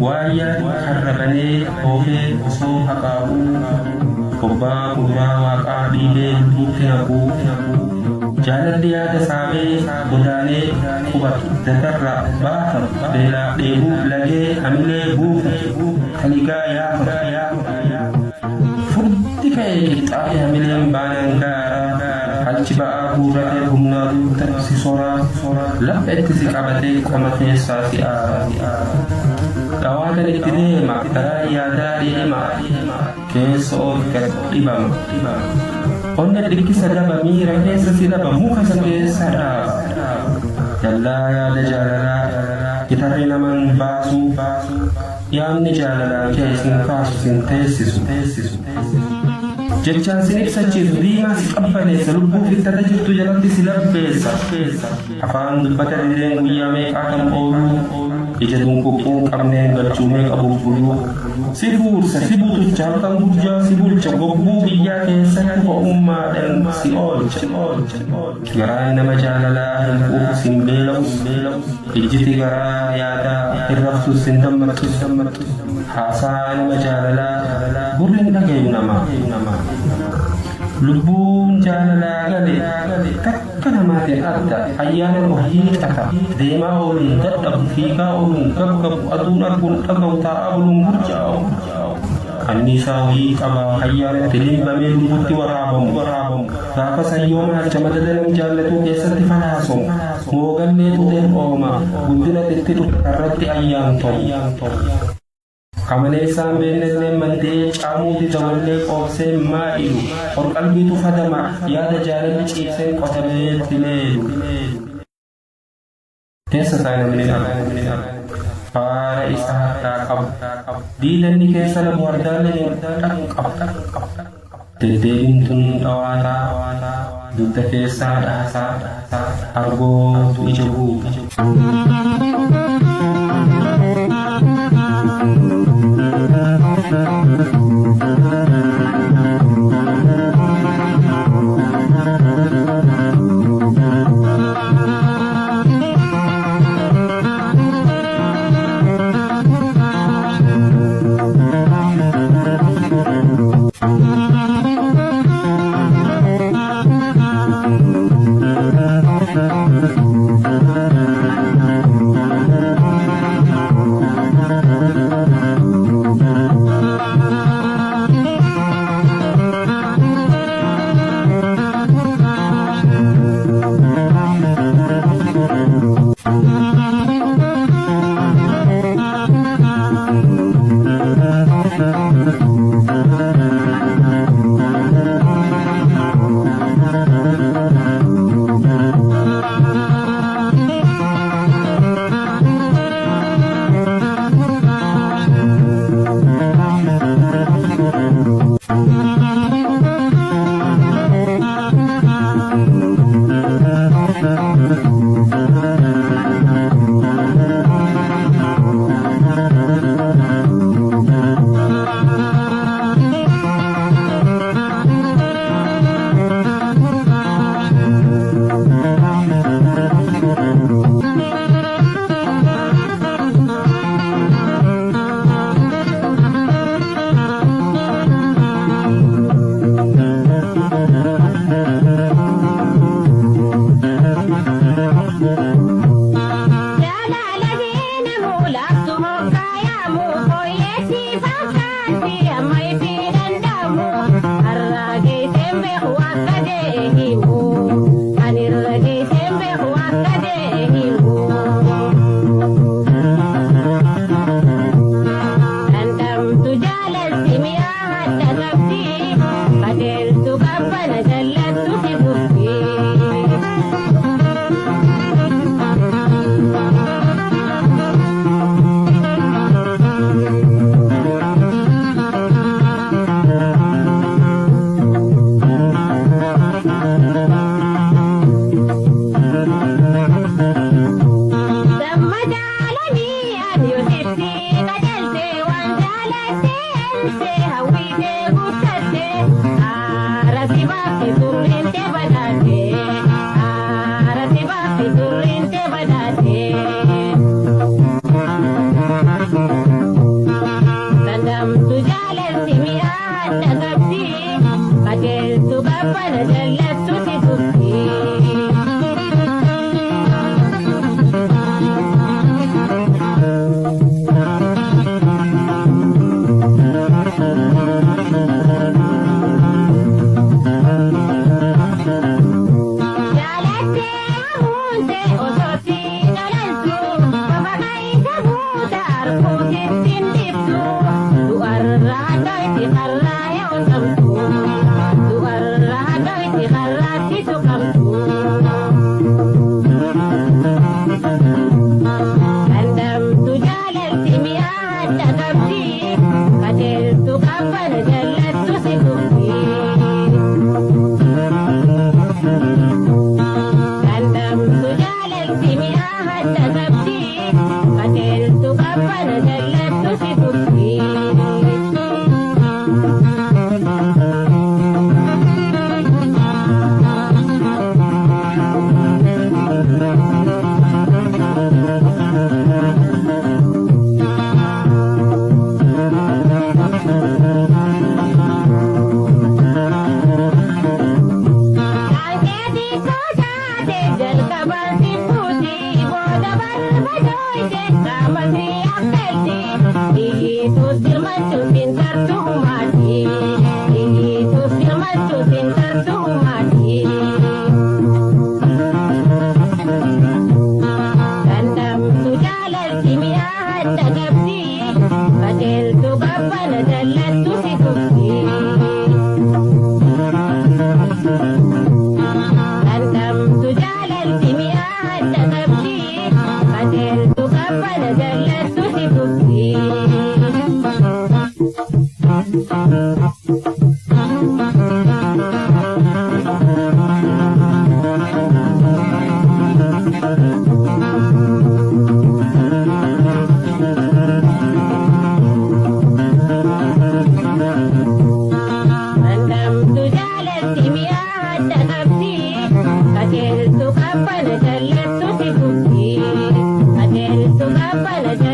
Waya harrabane ohe uso haqabu Kubba kubba waqa bibe butenaku Jalan dia ada sabe budane kubat datarra batar bela debu lage amile bu kaliga ya furti kai ta amile bananga alchiba burate humna sisora la etti kabate kamate sasi Kawakan itine ma ya dari ma keso ibam Onda dikki sadaba mira kesa sidaba muka sabe sada Yalla ya da jalala kitare naman basu yamni jalala kesin kasu sintesis Jechaan sinif sachiisu diimaa si qabbaneessa lubbuu fi tata jirtu jalatti si labbeessa afaan dubbata direen guyyaa meeqaa kan oolu ija dunquqquu qabneen galchuumee qabuuf buluu si fuursa si butucha halkan gurjaa si bulcha gobbuu biyyaa keessatti ho'ummaadhaan si oolcha garaan nama jaalalaa hin quufus hin beela'us ijjiti garaa yaadaa hin raftus hin dammaqtus haasaa nama jaalalaa gurri hin dhagayu namaa Lubbuun jaalalaa gale takka namaatiin adda ayyaana wahii qata deemaa ooluun dadhabu fiigaa ooluun gaggabu aduun arguun dhagahu taa'aa buluun burjaa'u anniisaa wayii qaba ayyaanatti limbamee lubbutti waraabamu gaafa sayyoo maalcha madadalam jaallatuu keessatti fanaasomu moogallee tuteen ooma guddina xitti irratti ayyaantomu Kamaneessaan beellee mandee caamuuti daballee qoobsee maa'ilu qorqalbiitu fadama yaada jaalalli ciibseen qotamee tileelu keessa isaanii namni faara isa harkaa qabu diilanni keessa lamu wardaalee qabu deddeebiin tun dhawaataa dugda keessaa dhaasaa argootu ija buutu Adel tu kapal jalan tu si bukti, Adel tu kapal jalan.